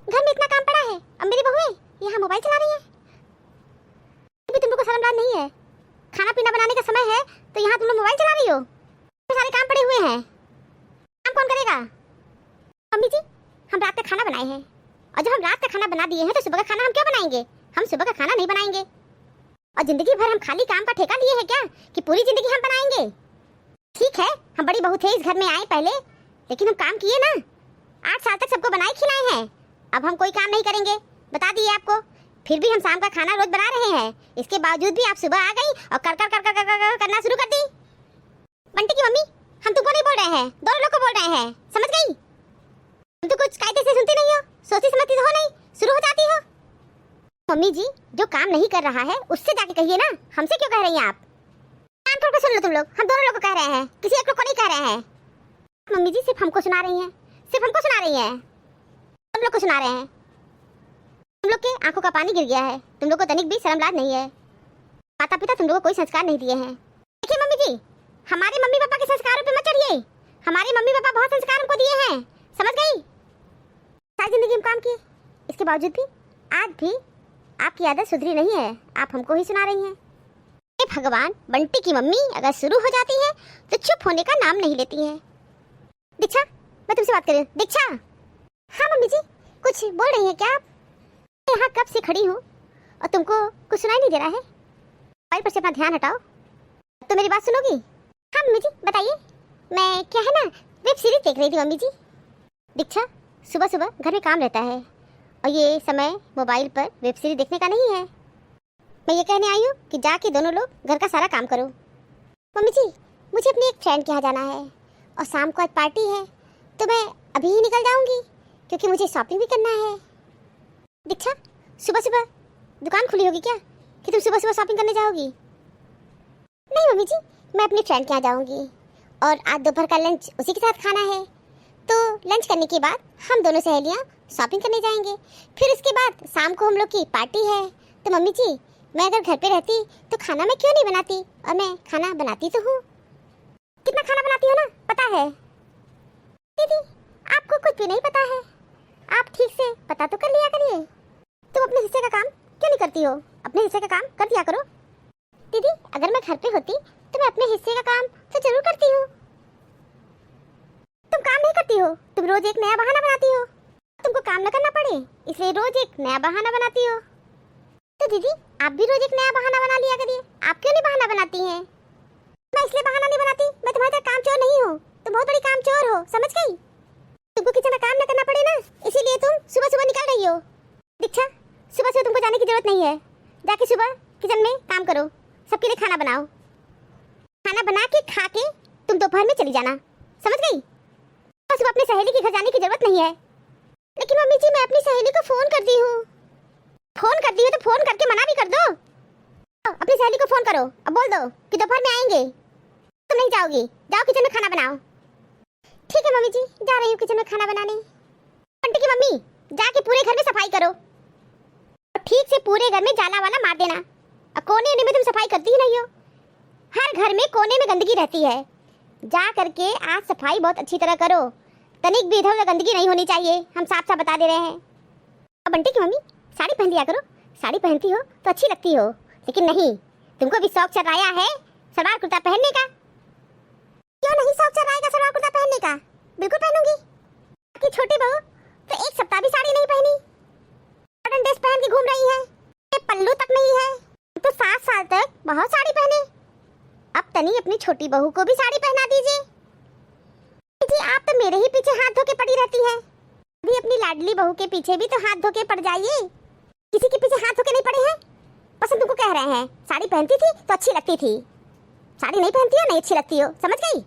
घर में इतना काम पड़ा है, अब मेरी बहुएं यहाँ मोबाइल चला रही हैं। भी तुम लोग को शर्म लाज नहीं है? खाना पीना बनाने का समय है तो यहाँ तुम लोग मोबाइल चला रही हो। सारे काम पड़े हुए हैं, काम कौन करेगा? मम्मी जी, हम रात का खाना बनाए हैं और जब हम रात का खाना बना दिए हैं तो सुबह का खाना हम क्या बनाएंगे? हम सुबह का खाना नहीं बनाएंगे। और जिंदगी भर हम खाली काम का ठेका लिए हैं क्या कि पूरी जिंदगी हम बनाएंगे? ठीक है, हम बड़ी बहू थे, इस घर में आए पहले, लेकिन हम काम किए ना। 8 साल तक सबको बनाए खिलाए हैं। अब हम कोई काम नहीं करेंगे, बता दिए आपको। फिर भी हम शाम का खाना रोज बना रहे हैं, इसके बावजूद भी आप सुबह आ गई और कर कर कर कर कर कर करना शुरू कर दी। बंटी की मम्मी, हम तुमको नहीं बोल रहे हैं, दोनों लोग को बोल रहे हैं, समझ गई? तुम तो कुछ कायदे से सुनती नहीं हो, सोचती समझती हो नहीं, शुरू हो जाती हो। मम्मी जी, जो काम नहीं कर रहा है उससे जाके कहिए ना, हमसे क्यों कह रही हैं आप? कान खोल कर सुन लो तुम लोग, हम दोनों लोग को कह रहे हैं, किसी एक लोग को नहीं कह रहे हैं। मम्मी जी सिर्फ हमको सुना रही हैं, सिर्फ हमको सुना रही हैं, तुम लोग को सुना रहे हैं। तुम लोग के आंखों का पानी गिर गया है, तुम लोग को तनिक भी शर्म लाज नहीं है। माता पिता तुम लोग को कोई संस्कार नहीं दिए हैं। देखिए मम्मी जी, हमारे मम्मी पापा के संस्कारों पे मत चढ़िए। हमारे मम्मी पापा बहुत संस्कार हमको दिए हैं, समझ गई? सारी जिंदगी हम काम किए, इसके बावजूद भी आज भी आपकी आदत सुधरी नहीं है, आप हमको ही सुना रही हैं। हे भगवान, बंटी की मम्मी अगर शुरू हो जाती है तो चुप होने का नाम नहीं लेती है। दीक्षा, मैं तुमसे बात कर रही हूँ। दीक्षा। हाँ मम्मी जी, कुछ बोल रही हैं क्या आप? यहाँ कब से खड़ी हूँ और तुमको कुछ सुनाई नहीं दे रहा है? मोबाइल पर से अपना ध्यान हटाओ, तो मेरी बात सुनोगी? हाँ मम्मी जी बताइए। मैं क्या है ना, वेब सीरीज देख रही थी मम्मी जी। दीक्षा, सुबह सुबह घर में काम रहता है और ये समय मोबाइल पर वेब सीरीज देखने का नहीं है। मैं ये कहने आई हूँ कि जाके दोनों लोग घर का सारा काम करो। मम्मी जी, मुझे अपनी एक फ्रेंड के यहाँ जाना है और शाम को आज पार्टी है, तो मैं अभी ही निकल जाऊँगी क्योंकि मुझे शॉपिंग भी करना है। दीक्षा, सुबह सुबह दुकान खुली होगी क्या कि तुम सुबह सुबह शॉपिंग करने जाओगी? नहीं मम्मी जी, मैं अपनी फ्रेंड के यहाँ जाऊँगी और आज दोपहर का लंच उसी के साथ खाना है, तो लंच करने के बाद हम दोनों सहेलियाँ शॉपिंग करने जाएंगे। फिर उसके बाद शाम को हम लोग की पार्टी है। तो मम्मी जी, मैं अगर घर पे रहती तो खाना मैं क्यों नहीं बनाती, और मैं खाना बनाती तो हूँ। कितना खाना बनाती हो ना, पता है? दीदी, आपको कुछ भी नहीं पता है, आप ठीक से पता तो कर लिया करिए। तुम अपने हिस्से का काम क्यों नहीं करती हो? अपने हिस्से का काम कर दिया करो। दीदी, अगर मैं घर पे होती तो मैं अपने हिस्से का काम तो जरूर करती हूँ। तुम काम नहीं करती हो, तुम रोज एक नया बहाना बनाती हो। तुमको काम न करना पड़े इसलिए रोज एक नया बहाना बनाती हो। तो दीदी, आप भी रोज एक नया बहाना बना लिया करिए। आप क्यों नहीं बहाना बनाती हैं? मैं इसलिए बहाना नहीं बनाती, मैं तुम्हारी तरह काम चोर नहीं हूँ, तुम बहुत बड़ी काम चोर हो, समझ गई? तुमको किचन में काम न करना पड़े ना, इसीलिए तुम सुबह सुबह निकल रही हो। दीक्षा, सुबह सुबह तुमको जाने की जरूरत नहीं है, जाके सुबह किचन में काम करो, सबके लिए खाना बनाओ। खाना बना के खा के तुम दोपहर में चली जाना, समझ गई? और सुबह अपने सहेली के घर जाने की जरूरत नहीं है। लेकिन मम्मी जी, मैं अपनी सहेली को फोन करती हूँ। फोन करती हो तो फोन करके मना भी कर दो। अपनी सहेली को फोन करो और बोल दो कि दोपहर में आएंगे। तुम नहीं जाओगी, जाओ किचन में खाना बनाओ। ठीक है मम्मी जी, जा रही हूँ किचन में खाना बनाने। बंटी की मम्मी, जाके पूरे घर में सफाई करो और ठीक से पूरे घर में जाला वाला मार देना। और कोने में तुम सफाई करती ही नहीं हो, हर घर में कोने में गंदगी रहती है। जा करके आज सफाई बहुत अच्छी तरह करो, तनिक भी इधर उधर गंदगी नहीं होनी चाहिए, हम साफ साफ बता दे रहे हैं। और बंटी की मम्मी, साड़ी पहन लिया करो, साड़ी पहनती हो तो अच्छी लगती हो, लेकिन नहीं, तुमको भी शौक चढ़ आया है सलवार कुर्ता पहनने का। क्यों नहीं शौक चढ़ आएगा सलवार कुर्ता पहनने का? बिल्कुल पहनूंगी। आपकी छोटी बहू तो एक सप्ताह भी साड़ी नहीं पहनी, मॉडर्न ड्रेस पहन के घूम रही है, पल्लू तक नहीं है। तो 7 साल तक बहुत साड़ी पहने, अब तनी अपनी छोटी बहू को भी साड़ी पहना दीजिए। जी, आप तो मेरे ही पीछे हाथ धो के पड़ी रहती हैं, अभी अपनी लाडली बहू के पीछे भी तो हाथ धो के पड़ जाइए। किसी के पीछे हाथ धो के नहीं पड़े हैं, पसंद तुमको कह रहे हैं। साड़ी पहनती थी तो अच्छी लगती थी, साड़ी नहीं पहनती हो नहीं अच्छी लगती हो, समझ गई?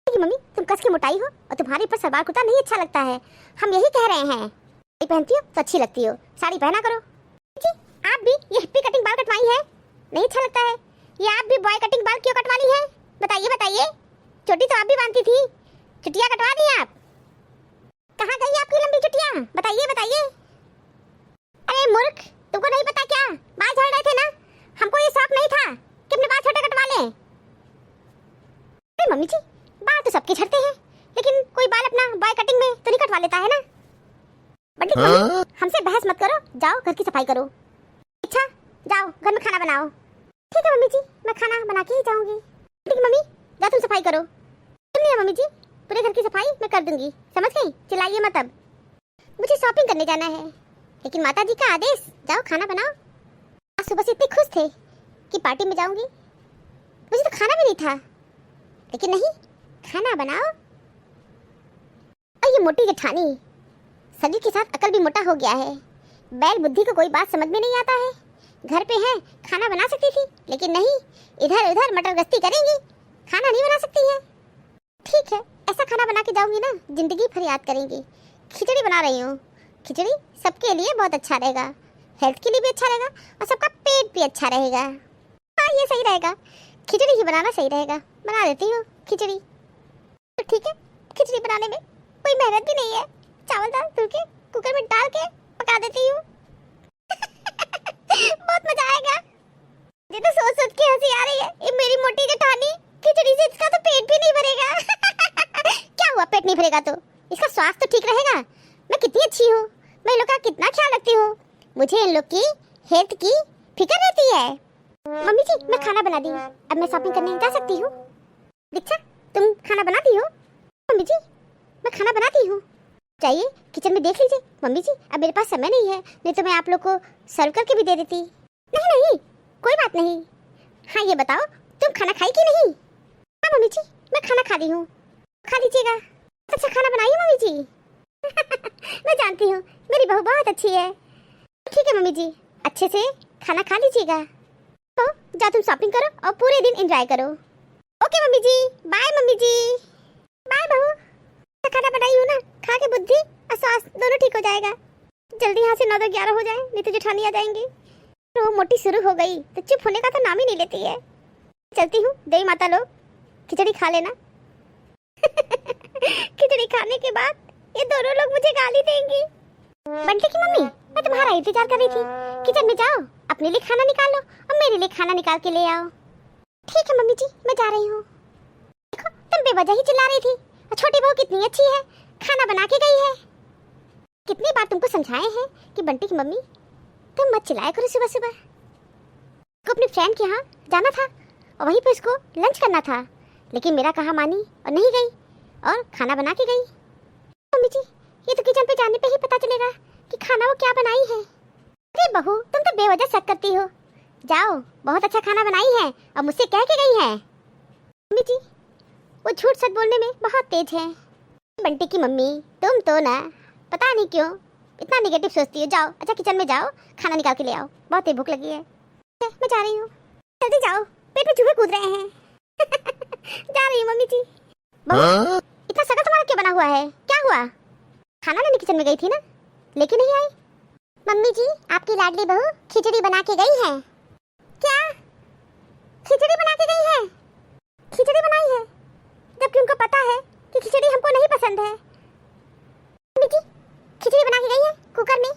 मम्मी, तुम कस के मोटाई हो और तुम्हारे ऊपर सलवार कुर्ता नहीं अच्छा लगता है, हम यही कह रहे हैं। साड़ी पहनती हो तो अच्छी लगती हो, साड़ी पहना करो। जी, आप भी ये हिप्पी कटिंग बाल कटवाई है, नहीं अच्छा लगता है। ये आप भी बॉय कटिंग बाल क्यों कटवा ली है? बताइए बताइए। चोटी तो आप भी बांधती थी, चुटिया कटवा दी आप। कहाँ गई आपकी लंबी चुटिया? बताइए बताइए। अरे मूर्ख, तुमको नहीं पता क्या? बाल झड़ रहे थे ना, हमको ये शौक नहीं था कि अपने बाल छोटे कटवा लें। अरे मम्मी जी, बाल तो सबके झड़ते हैं, लेकिन कोई बाल अपना बॉय कटिंग में तो नहीं कटवा लेता है ना। बंटी की मम्मी, हमसे बहस मत करो, जाओ घर की सफाई करो। अच्छा जाओ घर में खाना बनाओ। ठीक है मम्मी जी, मैं खाना बना के ही जाऊंगी। बंटी की मम्मी जा तुम सफाई करो। नहीं मम्मी जी, पूरे घर की सफाई मैं कर दूंगी, समझ गई? चिल्लाइए मत अब। मुझे शॉपिंग करने जाना है, लेकिन माता जी का आदेश, जाओ खाना बनाओ। आज सुबह से इतने खुश थे कि पार्टी में जाऊंगी, मुझे तो खाना भी नहीं था, लेकिन नहीं, खाना बनाओ। और ये मोटी जेठानी, शरीर के साथ अकल भी मोटा हो गया है। बैल बुद्धि को कोई बात समझ में नहीं आता है। घर पे है, खाना बना सकती थी, लेकिन नहीं, इधर उधर मटर गश्ती करेंगी, खाना नहीं बना सकती है। ठीक है, ऐसा खाना बना के जाऊंगी ना, जिंदगी भर याद करेंगी। खिचड़ी बना रही हूँ, खिचड़ी सबके लिए बहुत अच्छा रहेगा, हेल्थ के लिए भी अच्छा रहेगा और सबका पेट भी अच्छा रहेगा। हाँ ये सही रहेगा, खिचड़ी ही बनाना सही रहेगा। बना देती हूँ खिचड़ी। तो ठीक है, खिचड़ी बनाने में कोई मेहनत भी नहीं है, चावल दाल धुल के कुकर में डाल के पका देती हूँ। बहुत मजा आएगा। मुझे तो सोच सोच के हंसी आ रही है, ये मेरी मोटी जेठानी, खिचड़ी से इसका तो पेट भी नहीं भरेगा। क्या हुआ, पेट नहीं भरेगा तो इसका स्वास्थ्य तो ठीक रहेगा। मैं कितनी अच्छी हूँ, मैं इन लोग का कितना ख्याल रखती हूँ, मुझे इन लोग की हेल्थ की फिक्र रहती है। मम्मी जी मैं खाना बना दी, अब मैं शॉपिंग करने जा सकती हूँ। दीक्षा तुम खाना बनाती हो? मम्मी जी मैं खाना बनाती हूँ, चाहिए किचन में देख लीजिए। मम्मी जी अब मेरे पास समय नहीं है, नहीं तो मैं आप लोग को सर्व करके भी दे देती। नहीं नहीं कोई बात नहीं। हाँ ये बताओ तुम खाना खाई कि नहीं? हाँ मम्मी जी मैं खाना खा रही हूँ, खा लीजिएगा। अच्छा खाना बनाई है मम्मी जी? मैं जानती हूँ मेरी बहू बहुत अच्छी है। ठीक है मम्मी जी, अच्छे से खाना खा लीजिएगा। तो जाओ तुम शॉपिंग करो और पूरे दिन एंजॉय करो। ओके मम्मी जी, बाय मम्मी जी। बाय बहू, खाना बनाई हूँ ना, खा के बुद्धि और स्वास्थ्य दोनों ठीक हो जाएगा। जल्दी यहाँ से 9-11 हो जाए, नहीं तो जेठानी आ जाएंगी। तो मोटी शुरू हो गई तो चुप होने का तो नाम ही नहीं लेती है। चलती हूँ, देवी माता लोग खिचड़ी खा लेना। खिचड़ी खाने के बाद ये दोनों लोग मुझे गाली देंगी। बंटी की मम्मी मैं तुम्हारा इंतजार कर रही थी, किचन में जाओ, अपने लिए खाना निकालो और मेरे लिए खाना निकाल के ले आओ। ठीक है मम्मी जी मैं जा रही हूँ। देखो तुम बेवजह ही चिल्ला रही थी, और छोटी बहू कितनी अच्छी है, खाना बना के गई है। कितनी बार तुमको समझाए हैं कि बंटी की मम्मी तुम मत चिल्लाया करो सुबह सुबह। को अपने फ्रेंड के यहाँ जाना था और वहीं पे उसको लंच करना था, लेकिन मेरा कहा मानी और नहीं गई और खाना बना के गई। मम्मी जी ये तो किचन पे जाने पे ही पता चलेगा कि खाना वो क्या बनाई है। अरे बहू तुम तो बेवजह शक करती हो, जाओ बहुत अच्छा खाना बनाई है और मुझसे कह के गई है। मम्मी जी वो झूठ सच बोलने में बहुत तेज है। बंटी की मम्मी तुम तो ना पता नहीं क्यों इतना निगेटिव सोचती हो। जाओ अच्छा किचन में जाओ, खाना निकाल के ले आओ, बहुत तेज भूख लगी है। मैं जा रही हूँ, जल्दी जाओ, पेट में चूहे कूद रहे हैं। जा रही हूँ मम्मी जी। बहू इतना शकल तुम्हारा क्यों बना हुआ है, क्या हुआ? खाना लेने किचन में गई थी ना, लेके नहीं आई? मम्मी जी आपकी लाडली बहू खिचड़ी बना के गई है। क्या खिचड़ी बना के गई है? खिचड़ी बनाई है जबकि उनको पता है कि खिचड़ी हमको नहीं पसंद है। मम्मी जी खिचड़ी बना के गई है कुकर में,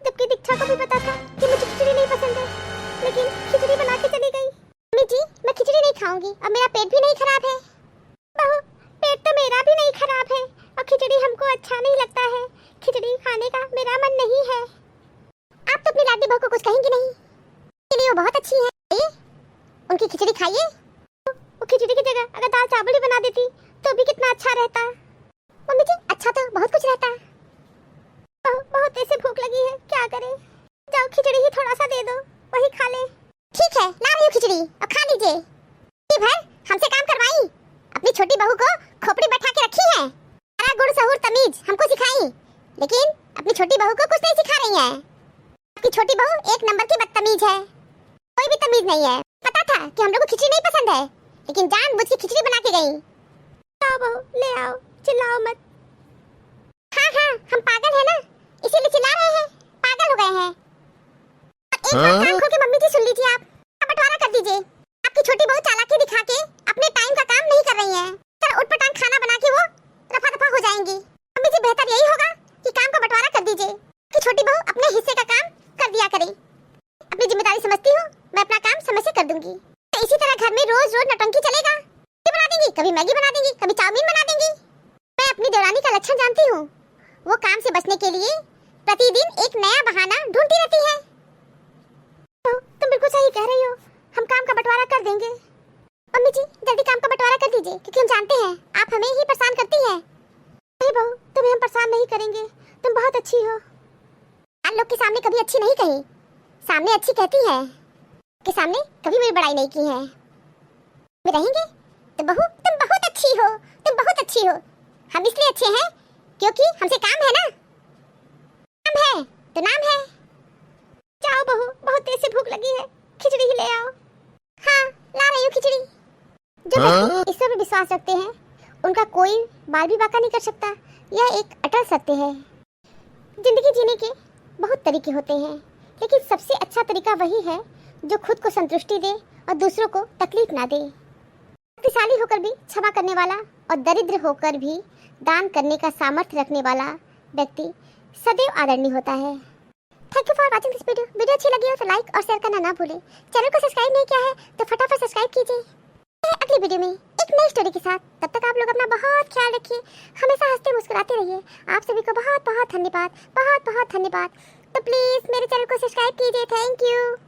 जबकि दीक्षा को भी पता था कि मुझे खिचड़ी नहीं पसंद है, लेकिन खिचड़ी बना के चली गई। मम्मी जी मैं खिचड़ी नहीं खाऊंगी, अब मेरा पेट भी नहीं खराब है। बहू पेट तो मेरा भी नहीं खराब है और खिचड़ी हमको अच्छा नहीं लगता है, खिचड़ी खाने का मेरा मन नहीं है। आप तो अपनी लाडली बहू को कुछ कहेंगी नहीं, इसलिए वो बहुत अच्छी है, उनकी खिचड़ी खाइए। वो खिचड़ी की जगह अगर दाल चावल ही बना देती तो भी कितना अच्छा रहता। मम्मी जी अच्छा तो बहुत कुछ रहता, बहुत तेज से भूख लगी है, क्या करें? जाओ खिचड़ी ही थोड़ा सा दे दो, वही खा ले। ठीक है ला रही हूँ खिचड़ी और खा लीजिए। भर हमसे काम करवाई, अपनी छोटी बहू को खोपड़ी बैठा के रखी है, सारा गुड़ सहूर तमीज हमको सिखाई, लेकिन अपनी छोटी बहू को कुछ नहीं सिखा रही है। आपकी छोटी बहू एक नंबर की बदतमीज है, कोई भी तमीज नहीं है। पता था कि हम लोग को खिचड़ी नहीं पसंद है, लेकिन जानबूझ के खिचड़ी बना के गई। आओ बहू ले आओ, चिल्लाओ मत। हाँ हाँ हम पागल है ना, इसीलिए चिल्ला रहे हैं, पागल हो गए हैं। एक बात कान खोल के मम्मी जी सुन लीजिए, आप बंटवारा कर दीजिए। आपकी छोटी बहू चालाकी दिखा के अपने टाइम का काम नहीं कर रही है, सर उठपटांग खाना बना के वो रफा दफा हो जाएंगी। मम्मी जी बेहतर यही होगा कि काम का बंटवारा कर दीजिए, कि छोटी बहू अपने हिस्से का काम कर दिया करे। अपनी जिम्मेदारी समझती हूँ, मैं अपना काम समय से कर दूंगी। तो इसी तरह घर में रोज रोज नौटंकी चलेगा, कभी बना देंगी, कभी मैगी बना देंगी, कभी चाउमीन बना देंगी। मैं अपनी देवरानी का लक्षण जानती हूँ, वो काम से बचने के लिए प्रतिदिन एक नया बहाना ढूंढती रहती है। तो तुम बिल्कुल सही कह रही हो, हम काम का बंटवारा कर देंगे। अम्मी जी जल्दी काम का बंटवारा कर दीजिए, क्योंकि हम जानते हैं आप हमें ही परेशान करती हैं। नहीं बहू, तुम्हें हम परेशान नहीं करेंगे, तुम बहुत अच्छी हो। आप लोग के सामने कभी अच्छी नहीं कही, सामने अच्छी कहती है, के सामने कभी मेरी बड़ाई नहीं की है। रहेंगे तो बहू तुम बहुत अच्छी हो, तुम बहुत अच्छी हो। हम इसलिए अच्छे हैं क्योंकि हमसे काम है ना, काम है तो नाम है। जाओ बहू, बहुत तेज से भूख लगी है, खिचड़ी ही ले आओ। हाँ ला रही हूँ खिचड़ी। जो व्यक्ति ईश्वर पर विश्वास रखते हैं उनका कोई बाल भी बांका नहीं कर सकता, यह एक अटल सत्य है। जिंदगी जीने के बहुत तरीके होते हैं, लेकिन सबसे अच्छा तरीका वही है जो खुद को संतुष्टि दे और दूसरों को तकलीफ ना दे। शक्तिशाली होकर भी क्षमा करने वाला और दरिद्र होकर भी दान करने का सामर्थ्य रखने वाला व्यक्ति सदैव आदरणीय होता है। Thank you for watching this video. Video अच्छी लगी हो तो लाइक और शेयर करना ना भूलें। चैनल को सब्सक्राइब नहीं किया है तो फटाफट सब्सक्राइब कीजिए। अगली वीडियो में एक नई स्टोरी के साथ, तब तक आप लोग अपना बहुत ख्याल रखिए, हमेशा हंसते मुस्कुराते रहिए। आप सभी को बहुत बहुत धन्यवाद, बहुत बहुत धन्यवाद। तो प्लीज मेरे चैनल को सब्सक्राइब कीजिए। Thank you.